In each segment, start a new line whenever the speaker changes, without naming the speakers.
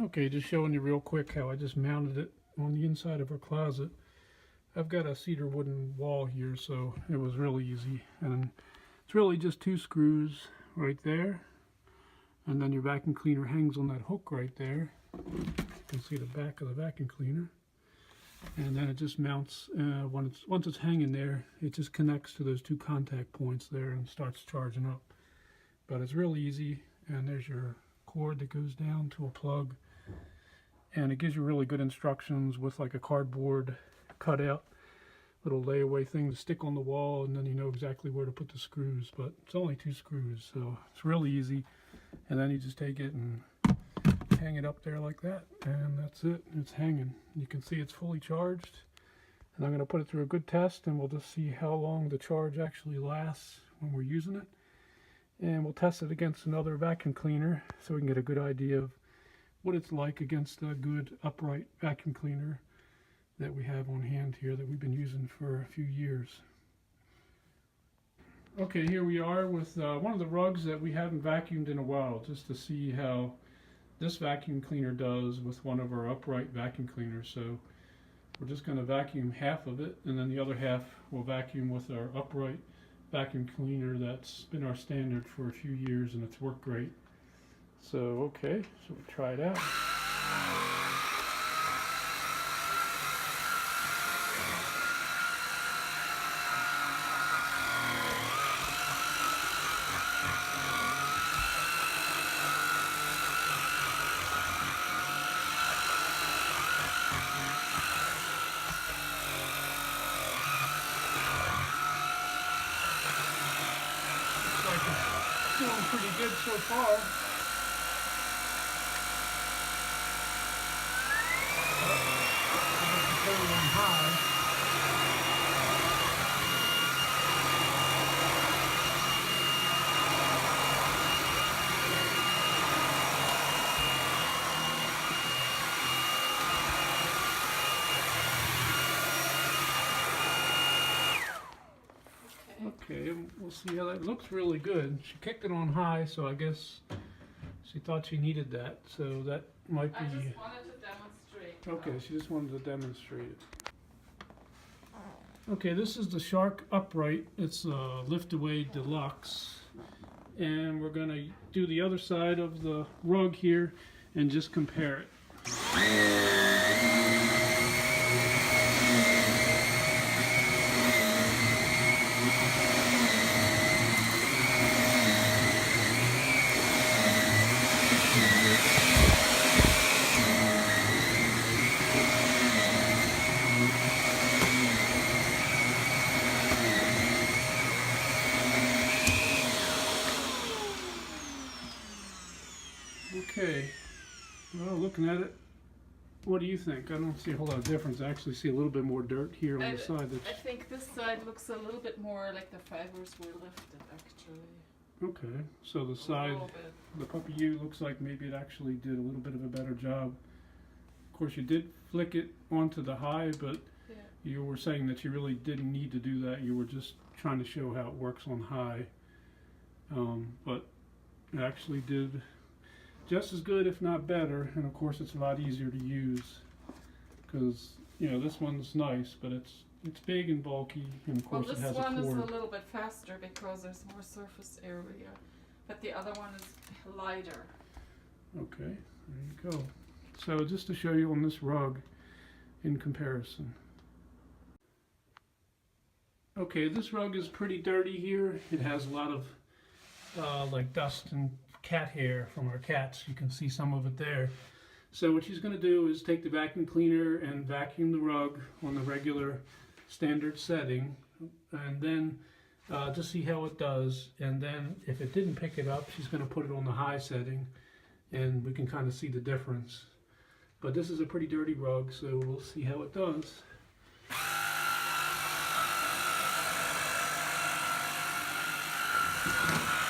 Okay, just showing you real quick how I just mounted it on the inside of our closet. I've got a cedar wooden wall here, so it was really easy. And it's really just 2 screws right there. And then your vacuum cleaner hangs on that hook right there. You can see the back of the vacuum cleaner. And then it just mounts, once it's hanging there, it just connects to those 2 contact points there and starts charging up. But it's real easy, and there's your cord that goes down to a plug. And it gives you really good instructions with like a cardboard cutout, little layaway thing to stick on the wall, and then you know exactly where to put the screws. But it's only 2 screws, so it's really easy. And then you just take it and hang it up there like that, and that's it. It's hanging. You can see it's fully charged, and I'm going to put it through a good test, and we'll just see how long the charge actually lasts when we're using it. And we'll test it against another vacuum cleaner so we can get a good idea of what it's like against a good upright vacuum cleaner that we have on hand here that we've been using for a few years. Okay, here we are with one of the rugs that we haven't vacuumed in a while, just to see how this vacuum cleaner does with one of our upright vacuum cleaners. So we're just going to vacuum half of it, and then the other half we'll vacuum with our upright vacuum cleaner that's been our standard for a few years, and it's worked great. So okay, so we'll try it out. Doing pretty good so far. Turn it on high. Okay, we'll see how that looks. Really good. She kicked it on high, so I guess she thought she needed that. So that might be.
I just wanted to demonstrate.
Okay, she just wanted to demonstrate it. Okay, this is the Shark Upright. It's a Lift-Away Deluxe. And we're going to do the other side of the rug here and just compare it. Okay, well, looking at it, what do you think? I don't see a whole lot of difference. I actually see a little bit more dirt here on the side.
I think this side looks a little bit more like the fibers were lifted, actually.
Okay, so the side, the Puppyoo, looks like maybe it actually did a little bit of a better job. Of course, you did flick it onto the high, but yeah, you were saying that you really didn't need to do that. You were just trying to show how it works on high. But it actually did just as good, if not better, and of course it's a lot easier to use because, you know, this one's nice, but it's big and bulky, and of course it has a cord.
This one is a little bit faster because there's more surface area, but the other one is lighter.
Okay, there you go. So just to show you on this rug in comparison. Okay, this rug is pretty dirty here. It has a lot of like dust and cat hair from our cats. You can see some of it there. So what she's going to do is take the vacuum cleaner and vacuum the rug on the regular standard setting, and then just see how it does. And then if it didn't pick it up, she's going to put it on the high setting, and we can kind of see the difference. But this is a pretty dirty rug, so we'll see how it does.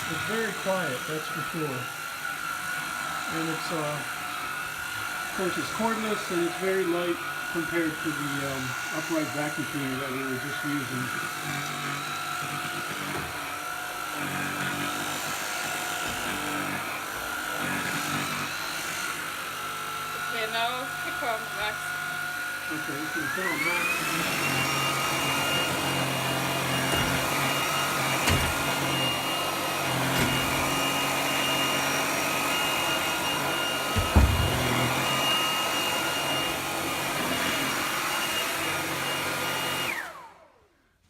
It's very quiet, that's for sure. And it's, of course, it's cordless, and it's very light compared to the upright vacuum cleaner that we were just using. Okay, so put on max.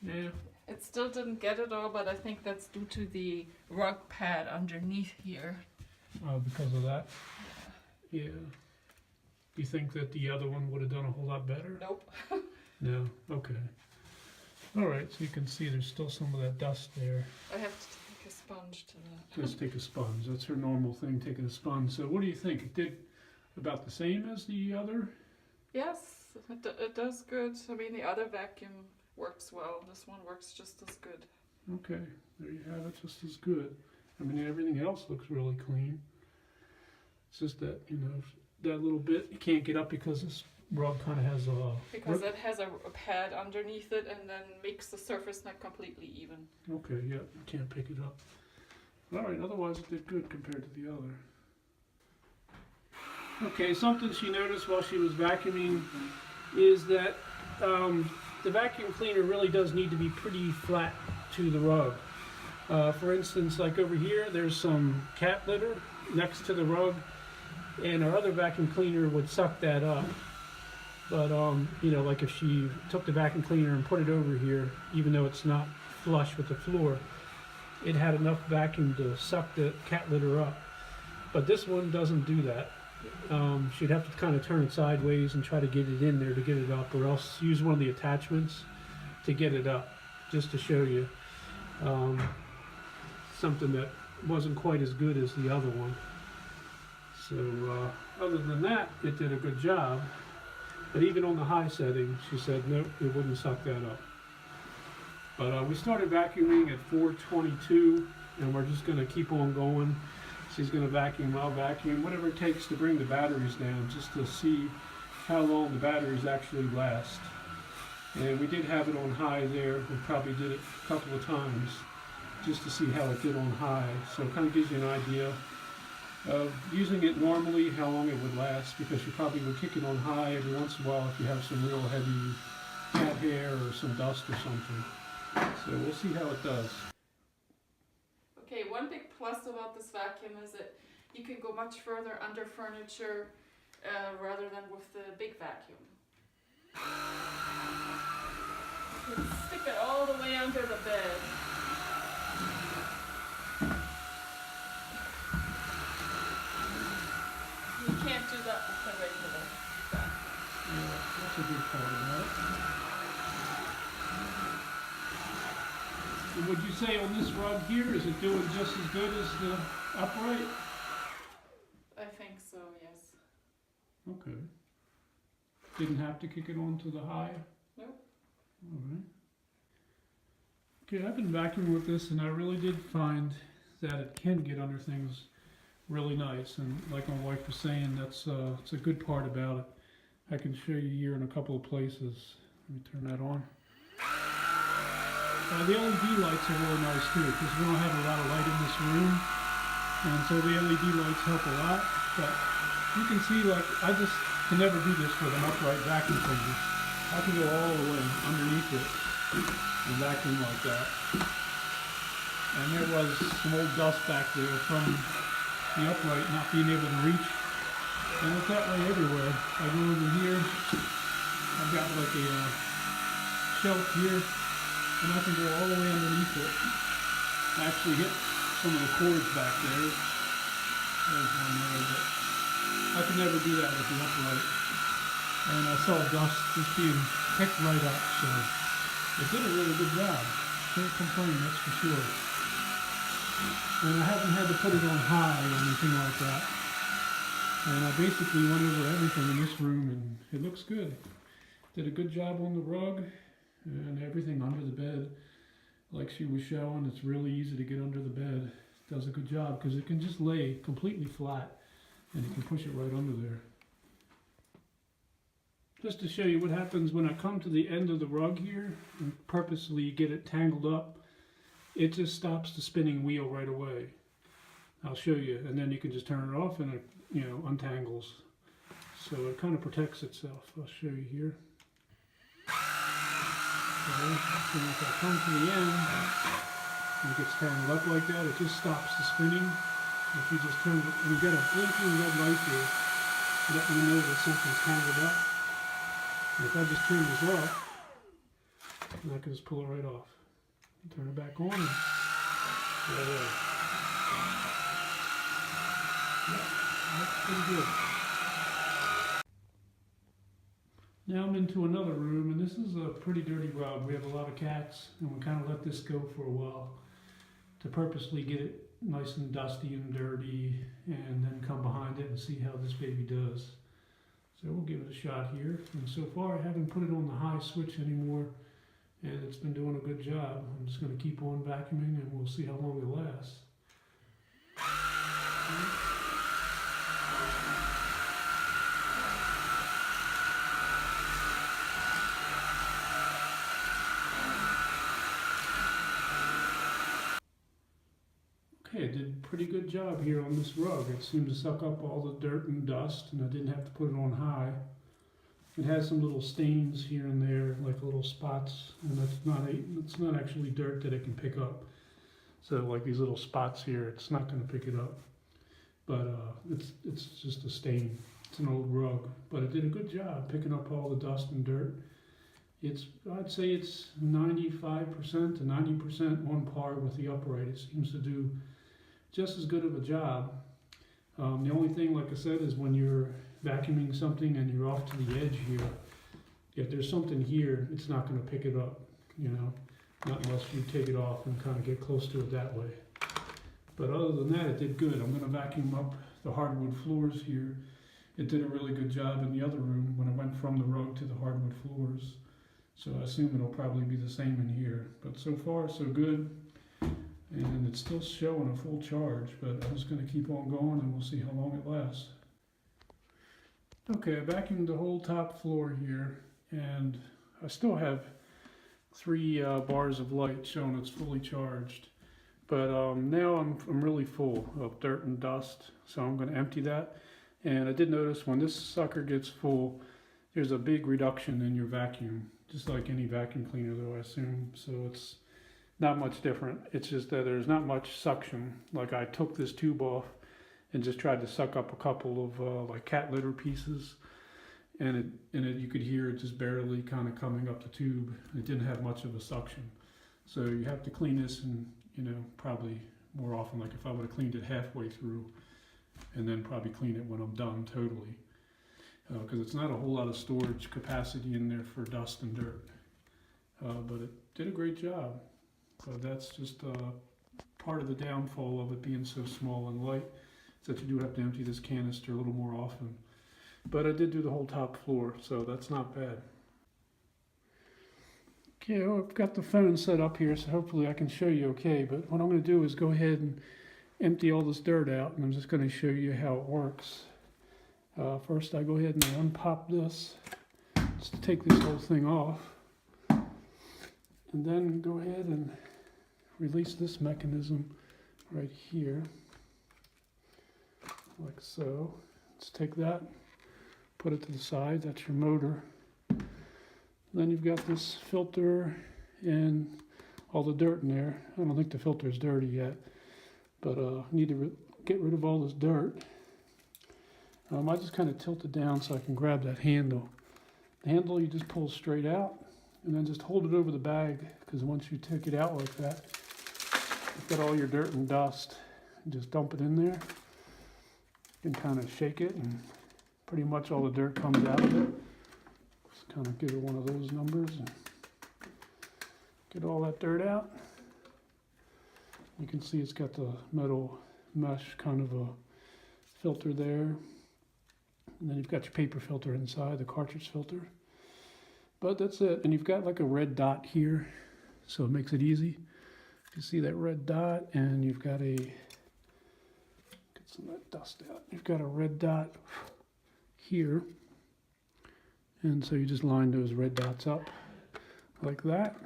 Yeah.
It still didn't get it all, but I think that's due to the rug pad underneath here.
Oh, because of that? Yeah. Do you think that the other one would have done a whole lot better?
Nope.
No? Okay. Alright, so you can see there's still some of that dust there.
I have to take a sponge to that.
Just take a sponge. That's her normal thing, taking a sponge. So what do you think? It did about the same as the other?
Yes, it does good. I mean, the other vacuum works well. This one works just as good.
Okay, there you have it, just as good. I mean, everything else looks really clean. It's just that, you know, that little bit you can't get up because this rug kind of has a...
Because it has a pad underneath it and then makes the surface not completely even.
Okay, yeah, you can't pick it up. Alright, otherwise it did good compared to the other. Okay, something she noticed while she was vacuuming is that the vacuum cleaner really does need to be pretty flat to the rug. For instance, like over here, there's some cat litter next to the rug, and our other vacuum cleaner would suck that up. But, you know, like if she took the vacuum cleaner and put it over here, even though it's not flush with the floor, it had enough vacuum to suck the cat litter up. But this one doesn't do that. She'd have to kind of turn it sideways and try to get it in there to get it up, or else use one of the attachments to get it up, just to show you something that wasn't quite as good as the other one. So other than that, it did a good job. But even on the high setting, she said nope, it wouldn't suck that up. But we started vacuuming at 422, and we're just going to keep on going. She's going to vacuum, I'll vacuum, whatever it takes to bring the batteries down, just to see how long the batteries actually last. And we did have it on high there. We probably did it a couple of times just to see how it did on high. So it kind of gives you an idea of using it normally, how long it would last, because you probably would kick it on high every once in a while if you have some real heavy cat hair or some dust or something. So we'll see how it does.
Okay, one big plus about this vacuum is that you can go much further under furniture rather than with the big vacuum. You can stick it all the way under the bed. You can't do that with the regular vacuum.
Yeah, that's a good part about it. And would you say on this rug here, is it doing just as good as the upright?
I think so, yes.
Okay. Didn't have to kick it onto the high?
Nope.
Alright. Okay, I've been vacuuming with this and I really did find that it can get under things really nice. And like my wife was saying, that's it's a good part about it. I can show you here in a couple of places. Let me turn that on. The LED lights are really nice too, because we don't have a lot of light in this room, and so the LED lights help a lot. But you can see, like, I just can never do this with an upright vacuum cleaner. I can go all the way underneath it and vacuum like that. And there was some old dust back there from the upright not being able to reach, and it's that way everywhere. I go over here, I've got like a shelf here, and I can go all the way underneath it. I actually hit some of the cords back there. There's one there, but I could never do that with the upright. And I saw dust just being picked right up, so it did a really good job. Can't complain, that's for sure. And I haven't had to put it on high or anything like that. And I basically went over everything in this room, and it looks good. Did a good job on the rug. And everything under the bed, like she was showing, it's really easy to get under the bed. It does a good job because it can just lay completely flat and you can push it right under there. Just to show you what happens when I come to the end of the rug here and purposely get it tangled up, it just stops the spinning wheel right away. I'll show you, and then you can just turn it off and it, you know, untangles. So it kind of protects itself. I'll show you here. And if I come to the end, and it gets tangled up like that, it just stops the spinning. If you just turn it, and you got a blinking red light here, let me know that something's tangled up. And if I just turn this off, then I can just pull it right off. Turn it back on, and there it is. Yeah, that's pretty good. Now I'm into another room, and this is a pretty dirty rug. We have a lot of cats, and we kind of let this go for a while to purposely get it nice and dusty and dirty, and then come behind it and see how this baby does. So we'll give it a shot here. And so far I haven't put it on the high switch anymore, and it's been doing a good job. I'm just going to keep on vacuuming, and we'll see how long it lasts. Okay, I did a pretty good job here on this rug. It seemed to suck up all the dirt and dust, and I didn't have to put it on high. It has some little stains here and there, like little spots, and it's not actually dirt that it can pick up. So like these little spots here, it's not going to pick it up. But it's just a stain. It's an old rug, but it did a good job picking up all the dust and dirt. I'd say it's 95% to 90% on par with the upright. It seems to do just as good of a job. The only thing, like I said, is when you're vacuuming something and you're off to the edge here, if there's something here, it's not going to pick it up, you know, not unless you take it off and kind of get close to it that way. But other than that, it did good. I'm going to vacuum up the hardwood floors here. It did a really good job in the other room when I went from the rug to the hardwood floors. So I assume it'll probably be the same in here. But so far, so good. And it's still showing a full charge, but I'm just going to keep on going and we'll see how long it lasts. Okay, I vacuumed the whole top floor here, and I still have 3 bars of light showing it's fully charged. But now I'm really full of dirt and dust, so I'm going to empty that. And I did notice when this sucker gets full, there's a big reduction in your vacuum, just like any vacuum cleaner though, I assume. So it's not much different. It's just that there's not much suction. Like I took this tube off and just tried to suck up a couple of like cat litter pieces, and you could hear it just barely kind of coming up the tube. It didn't have much of a suction. So you have to clean this, and probably more often, like if I would have cleaned it halfway through and then probably clean it when I'm done totally, because it's not a whole lot of storage capacity in there for dust and dirt, but it did a great job. But that's just part of the downfall of it being so small and light, is that you do have to empty this canister a little more often. But I did do the whole top floor, so that's not bad. Okay, well, I've got the phone set up here, so hopefully I can show you okay. But what I'm going to do is go ahead and empty all this dirt out, and I'm just going to show you how it works. First I go ahead and unpop this, just to take this whole thing off. And then go ahead and release this mechanism right here, like so. Let's take that, put it to the side, that's your motor. Then you've got this filter and all the dirt in there. I don't think the filter is dirty yet, but I need to get rid of all this dirt. I just kind of tilt it down so I can grab that handle. The handle you just pull straight out, and then just hold it over the bag, because once you take it out like that, you've got all your dirt and dust. And just dump it in there. You can kind of shake it, and pretty much all the dirt comes out of it. Just kind of give it one of those numbers and get all that dirt out. You can see it's got the metal mesh kind of a filter there. And then you've got your paper filter inside, the cartridge filter. But that's it. And you've got like a red dot here, so it makes it easy. You see that red dot, and you've got get some of that dust out. You've got a red dot here. And so you just line those red dots up like that.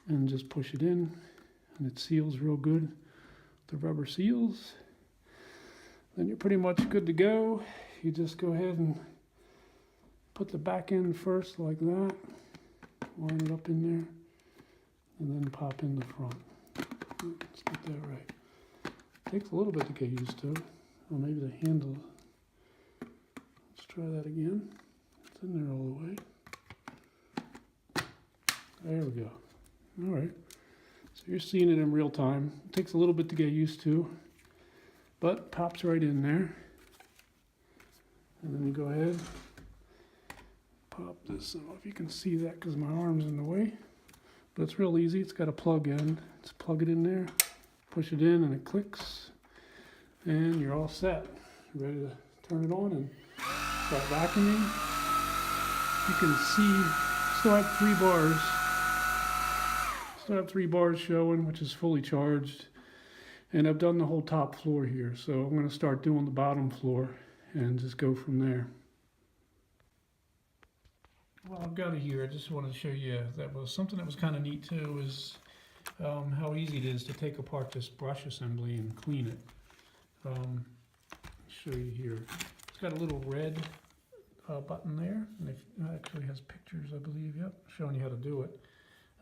And just push it in, and it seals real good. The rubber seals. Then you're pretty much good to go. You just go ahead and put the back end first like that. line it up in there, and then pop in the front. Let's get that right. Takes a little bit to get used to. Or maybe the handle. Let's try that again. It's in there all the way. There we go. All right. So you're seeing it in real time. It takes a little bit to get used to, but pops right in there. And then you go ahead, pop this. I don't know if you can see that because my arm's in the way, but it's real easy. It's got a plug in. Just plug it in there, push it in, and it clicks, and you're all set. You're ready to turn it on and start vacuuming. You can see, still have 3 bars. Still have 3 bars showing, which is fully charged. And I've done the whole top floor here, so I'm going to start doing the bottom floor and just go from there. Well, I've got it here. I just wanted to show you that was something that was kind of neat too, is how easy it is to take apart this brush assembly and clean it. Show you here. It's got a little red button there, and it actually has pictures, I believe, yep, showing you how to do it.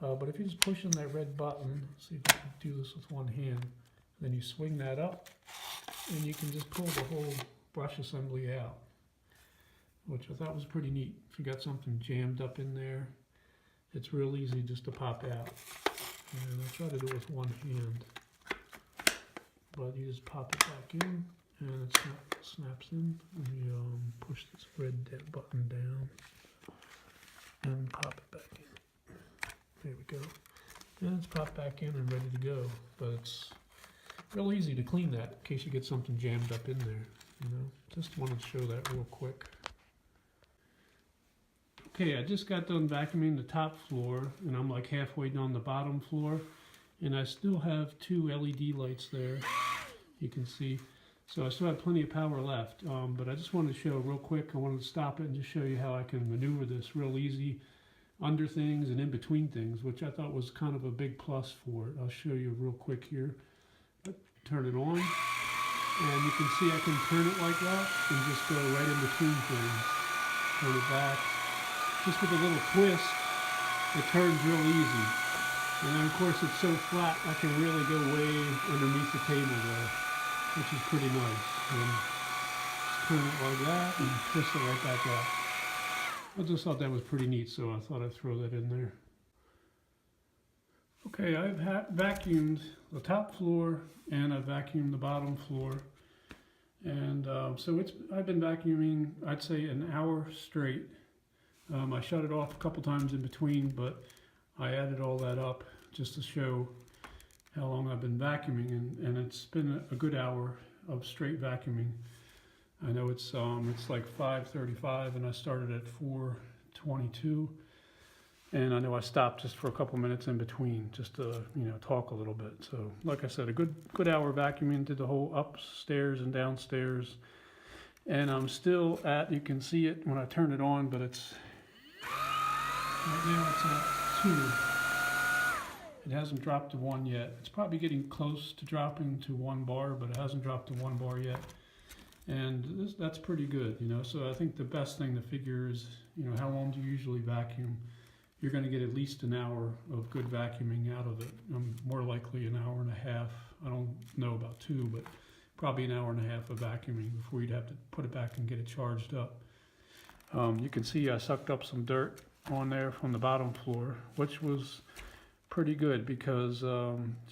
But if you just push in that red button, see if you can do this with one hand, then you swing that up, and you can just pull the whole brush assembly out, which I thought was pretty neat. If you got something jammed up in there, it's real easy just to pop out. And I try to do it with one hand, but you just pop it back in, and it snaps in, and you push this red button down, and pop it back in. There we go. And it's popped back in and ready to go. But it's real easy to clean that in case you get something jammed up in there. You know, just wanted to show that real quick. Okay, I just got done vacuuming the top floor, and I'm like halfway down the bottom floor, and I still have 2 LED lights there. You can see. So I still have plenty of power left. But I just wanted to show real quick. I wanted to stop it and just show you how I can maneuver this real easy under things and in between things, which I thought was kind of a big plus for it. I'll show you real quick here. Turn it on, and you can see I can turn it like that and just go right in between things. Turn it back. Just with a little twist, it turns real easy. And then of course it's so flat I can really go way underneath the table there, which is pretty nice. And just turn it like that and twist it right back out. I just thought that was pretty neat, so I thought I'd throw that in there. Okay, I've vacuumed the top floor and I've vacuumed the bottom floor. And so I've been vacuuming, I'd say, an hour straight. I shut it off a couple times in between, but I added all that up just to show how long I've been vacuuming, and it's been a good hour of straight vacuuming. I know it's like 5:35 and I started at 4:22, and I know I stopped just for a couple minutes in between just to talk a little bit. So like I said, a good hour vacuuming, did the whole upstairs and downstairs, and I'm still at, you can see it when I turn it on, but it's right now it's at 2. It hasn't dropped to 1 yet. It's probably getting close to dropping to 1 bar, but it hasn't dropped to 1 bar yet. And that's pretty good, So I think the best thing to figure is, how long do you usually vacuum? You're going to get at least an hour of good vacuuming out of it. More likely an hour and a half. I don't know about 2, but probably an hour and a half of vacuuming before you'd have to put it back and get it charged up. You can see I sucked up some dirt on there from the bottom floor, which was pretty good because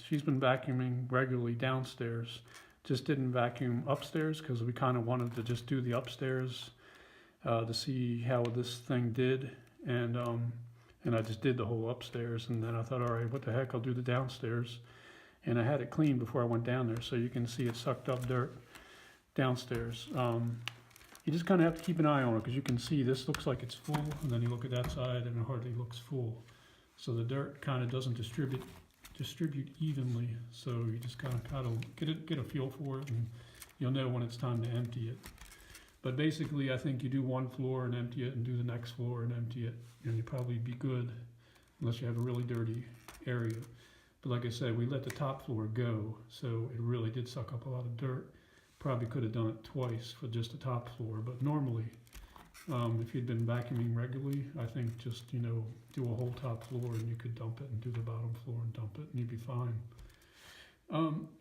she's been vacuuming regularly downstairs. Just didn't vacuum upstairs because we kind of wanted to just do the upstairs to see how this thing did, and I just did the whole upstairs, and then I thought, all right, what the heck, I'll do the downstairs, and I had it cleaned before I went down there, so you can see it sucked up dirt downstairs. You just kind of have to keep an eye on it because you can see this looks like it's full, and then you look at that side and it hardly looks full, so the dirt kind of doesn't distribute evenly, so you just kind of gotta get a feel for it, and you'll know when it's time to empty it. But basically, I think you do 1 floor and empty it, and do the next floor and empty it, and you'll probably be good, unless you have a really dirty area. But like I said, we let the top floor go, so it really did suck up a lot of dirt. Probably could have done it twice for just the top floor, but normally If you'd been vacuuming regularly, I think just, you know, do a whole top floor and you could dump it, and do the bottom floor and dump it, and you'd be fine.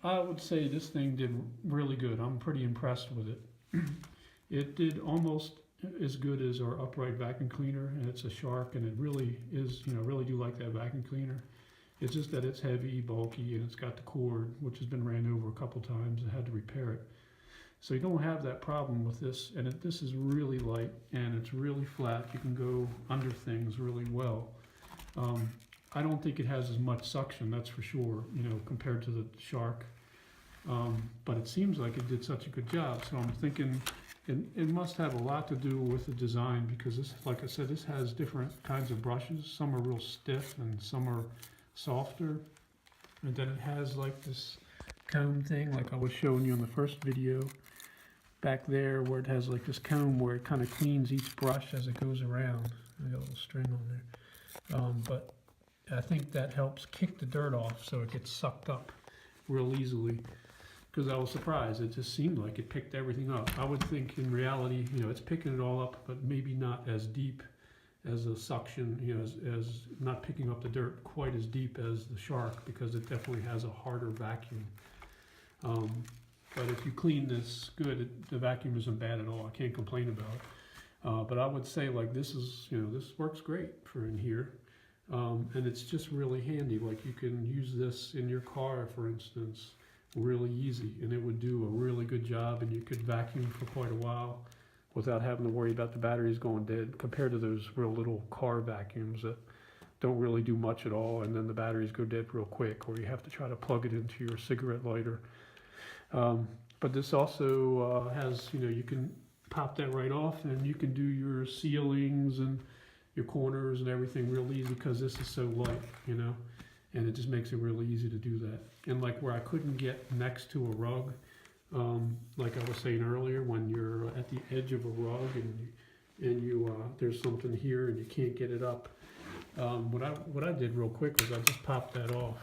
I would say this thing did really good. I'm pretty impressed with it. It did almost as good as our upright vacuum cleaner, and it's a Shark, and it really is, you know, really do like that vacuum cleaner. It's just that it's heavy, bulky, and it's got the cord, which has been ran over a couple times and had to repair it. So you don't have that problem with this, and this is really light, and it's really flat. You can go under things really well. I don't think it has as much suction, that's for sure, you know, compared to the Shark. But it seems like it did such a good job, so I'm thinking it must have a lot to do with the design, because this, like I said, this has different kinds of brushes. Some are real stiff and some are softer. And then it has like this comb thing, like I was showing you in the first video back there, where it has like this comb where it kind of cleans each brush as it goes around. I got a little string on there. But I think that helps kick the dirt off so it gets sucked up real easily. Because I was surprised, it just seemed like it picked everything up. I would think in reality, you know, it's picking it all up, but maybe not as deep as the suction, you know, as not picking up the dirt quite as deep as the Shark, because it definitely has a harder vacuum. But if you clean this good, the vacuum isn't bad at all. I can't complain about it. But I would say, like, this is, you know, this works great for in here. And it's just really handy. Like, you can use this in your car, for instance, really easy, and it would do a really good job, and you could vacuum for quite a while without having to worry about the batteries going dead, compared to those real little car vacuums that don't really do much at all, and then the batteries go dead real quick, or you have to try to plug it into your cigarette lighter. But this also has, you know, you can pop that right off, and you can do your ceilings and your corners and everything real easy, because this is so light, you know, and it just makes it really easy to do that. And like where I couldn't get next to a rug, like I was saying earlier, when you're at the edge of a rug and you there's something here and you can't get it up, what I did real quick was I just popped that off,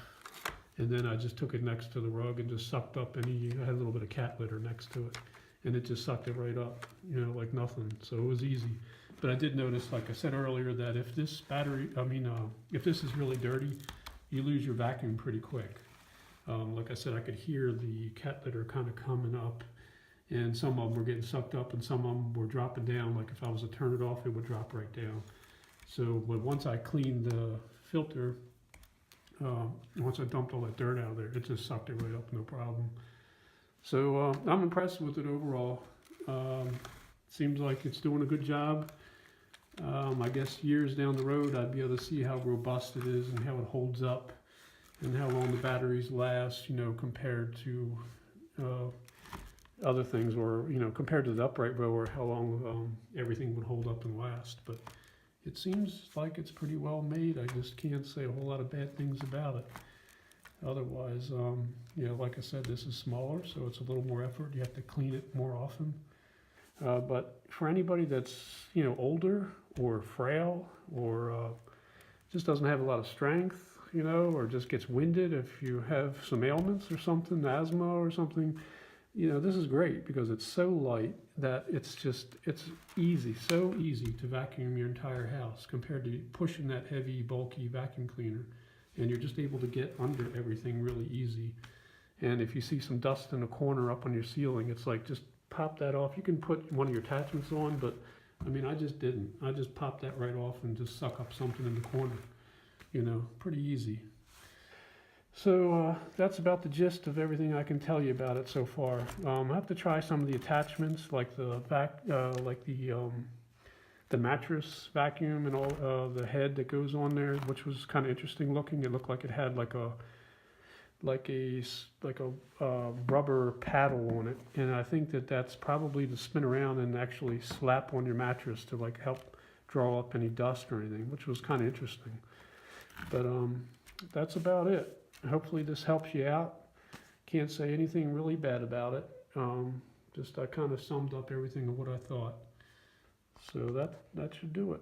and then I just took it next to the rug and just sucked up any. I had a little bit of cat litter next to it, and it just sucked it right up, you know, like nothing. So it was easy. But I did notice, like I said earlier, that if this if this is really dirty, you lose your vacuum pretty quick. Like I said, I could hear the cat litter kind of coming up, and some of them were getting sucked up and some of them were dropping down. Like if I was to turn it off, it would drop right down. So, but once I cleaned the filter, once I dumped all that dirt out of there, it just sucked it right up, no problem. So I'm impressed with it overall. Seems like it's doing a good job. I guess years down the road, I'd be able to see how robust it is and how it holds up, and how long the batteries last, you know, compared to other things, or, you know, compared to the upright rower, how long everything would hold up and last. But it seems like it's pretty well made. I just can't say a whole lot of bad things about it. Otherwise, you know, like I said, this is smaller, so it's a little more effort. You have to clean it more often. But for anybody that's, you know, older or frail, or just doesn't have a lot of strength, you know, or just gets winded, if you have some ailments or something, asthma or something, you know, this is great, because it's so light that it's easy, so easy to vacuum your entire house compared to pushing that heavy, bulky vacuum cleaner. And you're just able to get under everything really easy. And if you see some dust in a corner up on your ceiling, it's like, just pop that off. You can put one of your attachments on, but I mean, I just didn't. I just popped that right off and just suck up something in the corner. You know, pretty easy. So that's about the gist of everything I can tell you about it so far. I have to try some of the attachments, like the mattress vacuum and all, the head that goes on there, which was kind of interesting looking. It looked like it had like a rubber paddle on it, and I think that's probably to spin around and actually slap on your mattress to like help draw up any dust or anything, which was kind of interesting. But that's about it. Hopefully this helps you out. Can't say anything really bad about it. Just I kind of summed up everything of what I thought. So that should do it.